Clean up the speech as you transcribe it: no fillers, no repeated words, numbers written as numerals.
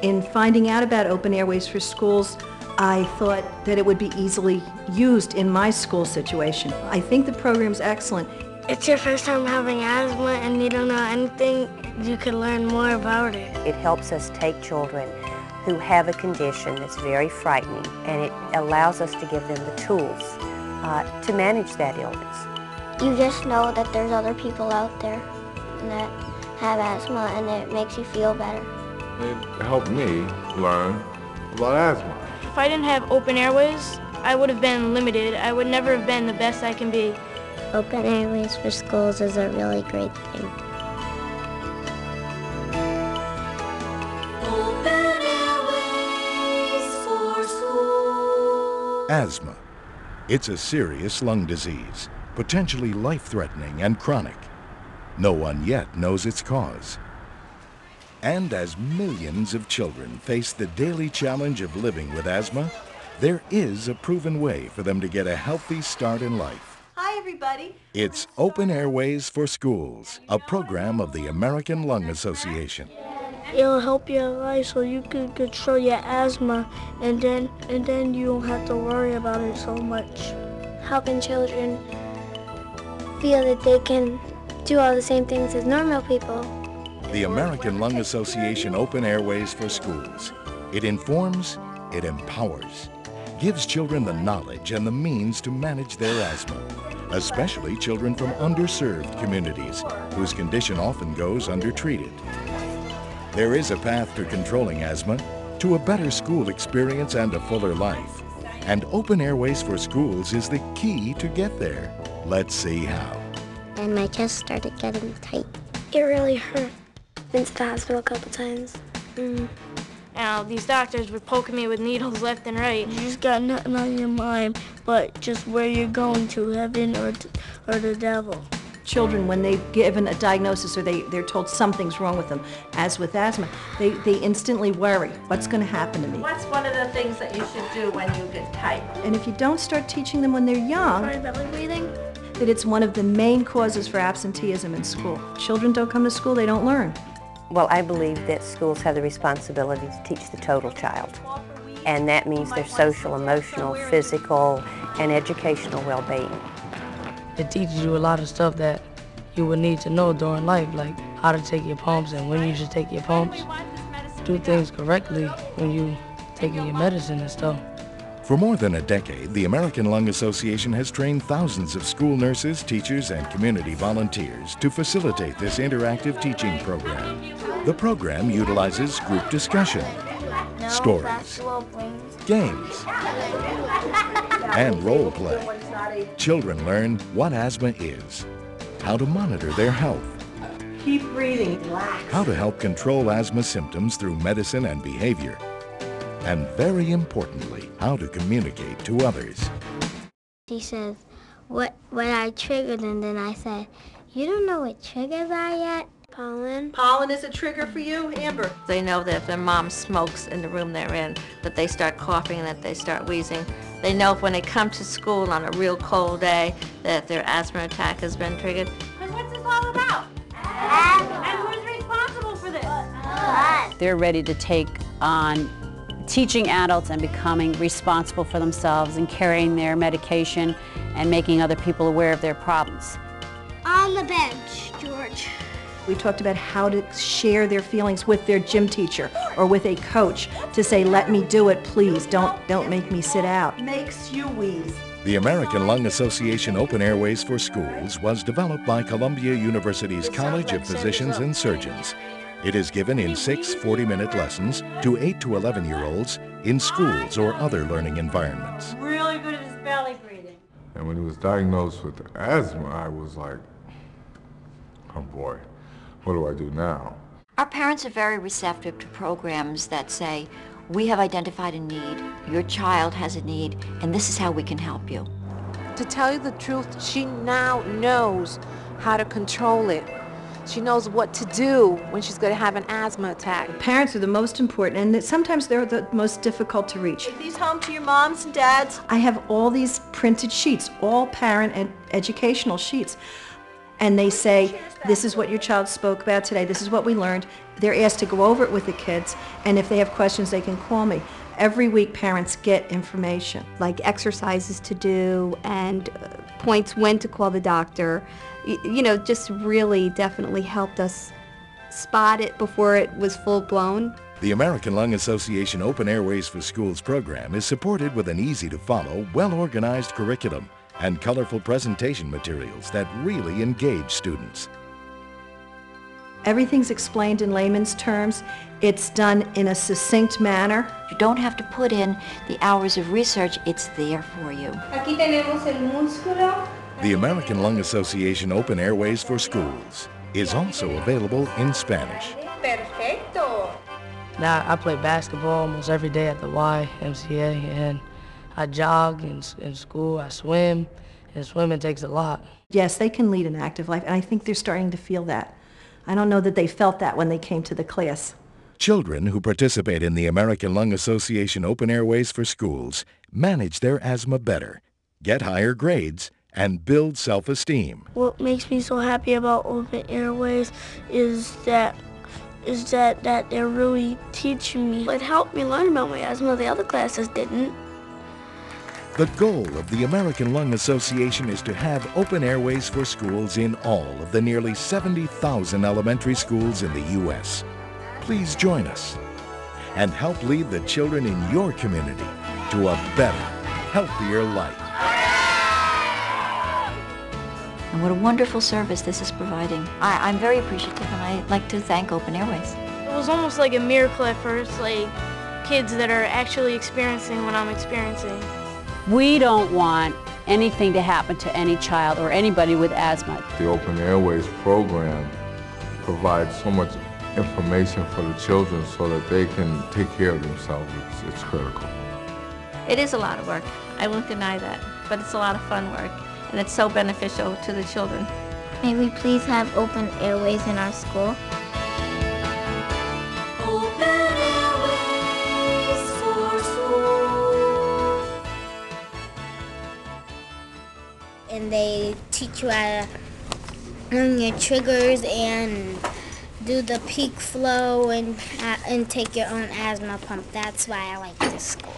In finding out about Open Airways for Schools, I thought that it would be easily used in my school situation. I think the program's excellent. It's your first time having asthma and you don't know anything, you can learn more about it. It helps us take children who have a condition that's very frightening, and it allows us to give them the tools to manage that illness. You just know that there's other people out there that have asthma, and it makes you feel better. It helped me learn about asthma. If I didn't have Open Airways, I would have been limited. I would never have been the best I can be. Open Airways for Schools is a really great thing. Open Airways for Schools. Asthma. It's a serious lung disease, potentially life-threatening and chronic. No one yet knows its cause. And as millions of children face the daily challenge of living with asthma, there is a proven way for them to get a healthy start in life. Hi, everybody. It's Open Airways for Schools, a program of the American Lung Association. It'll help your life so you can control your asthma, and then you don't have to worry about it so much. Helping children feel that they can do all the same things as normal people. The American Lung Association Open Airways for Schools. It informs, it empowers, gives children the knowledge and the means to manage their asthma, especially children from underserved communities whose condition often goes undertreated. There is a path to controlling asthma, to a better school experience and a fuller life. And Open Airways for Schools is the key to get there. Let's see how. And my chest started getting tight. It really hurt. Been to the hospital a couple times. Now, these doctors were poking me with needles left and right. You just got nothing on your mind but just where you're going to, heaven or the devil. Children, when they're given a diagnosis or they're told something's wrong with them, as with asthma, they instantly worry, what's going to happen to me? What's one of the things that you should do when you get tight? And if you don't start teaching them when they're young, Sorry, belly breathing. that it's one of the main causes for absenteeism in school. Children don't come to school, they don't learn. Well, I believe that schools have the responsibility to teach the total child, and that means their social, emotional, physical, and educational well-being. It teaches you a lot of stuff that you would need to know during life, like how to take your pumps and when you should take your pumps. Do things correctly when you taking your medicine and stuff. For more than a decade, the American Lung Association has trained thousands of school nurses, teachers, and community volunteers to facilitate this interactive teaching program. The program utilizes group discussion, stories, games, and role play. Children learn what asthma is, how to monitor their health, Keep breathing. Relax. how to help control asthma symptoms through medicine and behavior, and very importantly, how to communicate to others. She says, what I triggered, and then I said, you don't know what triggers are yet? Pollen. Pollen is a trigger for you, Amber? They know that if their mom smokes in the room they're in, that they start coughing and that they start wheezing. They know if when they come to school on a real cold day that their asthma attack has been triggered. And what's this all about? And who's responsible for this? They're ready to take on teaching adults and becoming responsible for themselves and carrying their medication and making other people aware of their problems. On the bench, George. We talked about how to share their feelings with their gym teacher or with a coach to say, let me do it, please, don't make me sit out. Makes you wheeze. The American Lung Association Open Airways for Schools was developed by Columbia University's College of Physicians and Surgeons. It is given in 6 40-minute lessons to 8 to 11-year-olds in schools or other learning environments. Really good at his belly breathing. And when he was diagnosed with asthma, I was like, oh boy, what do I do now? Our parents are very receptive to programs that say, we have identified a need, your child has a need, and this is how we can help you. To tell you the truth, she now knows how to control it. She knows what to do when she's going to have an asthma attack. Parents are the most important, and sometimes they're the most difficult to reach. Take these home to your moms and dads. I have all these printed sheets, all parent and educational sheets. and they say, this is what your child spoke about today, this is what we learned. They're asked to go over it with the kids, and if they have questions, they can call me. Every week, parents get information. Like exercises to do and points when to call the doctor. You know, just really definitely helped us spot it before it was full-blown. The American Lung Association Open Airways for Schools program is supported with an easy-to-follow, well-organized curriculum and colorful presentation materials that really engage students. Everything's explained in layman's terms. It's done in a succinct manner. You don't have to put in the hours of research, it's there for you. Aquí tenemos el músculo. The American Lung Association Open Airways for Schools is also available in Spanish. Perfecto. Now, I play basketball almost every day at the YMCA, and I jog in school, I swim, and swimming takes a lot. Yes, they can lead an active life, and I think they're starting to feel that. I don't know that they felt that when they came to the class. Children who participate in the American Lung Association Open Airways for Schools manage their asthma better, get higher grades, and build self-esteem. What makes me so happy about Open Airways is that they're really teaching me. It helped me learn about my asthma. The other classes didn't. The goal of the American Lung Association is to have Open Airways for Schools in all of the nearly 70,000 elementary schools in the U.S. Please join us and help lead the children in your community to a better, healthier life. And what a wonderful service this is providing. I'm very appreciative, and I'd like to thank Open Airways. It was almost like a miracle at first, like kids that are actually experiencing what I'm experiencing. We don't want anything to happen to any child or anybody with asthma. The Open Airways program provides so much information for the children so that they can take care of themselves. It's critical. It is a lot of work. I won't deny that, but it's a lot of fun work, and it's so beneficial to the children. May we please have Open Airways in our school? Open Airways for Schools. And they teach you how to learn your triggers and do the peak flow and take your own asthma pump. That's why I like this school.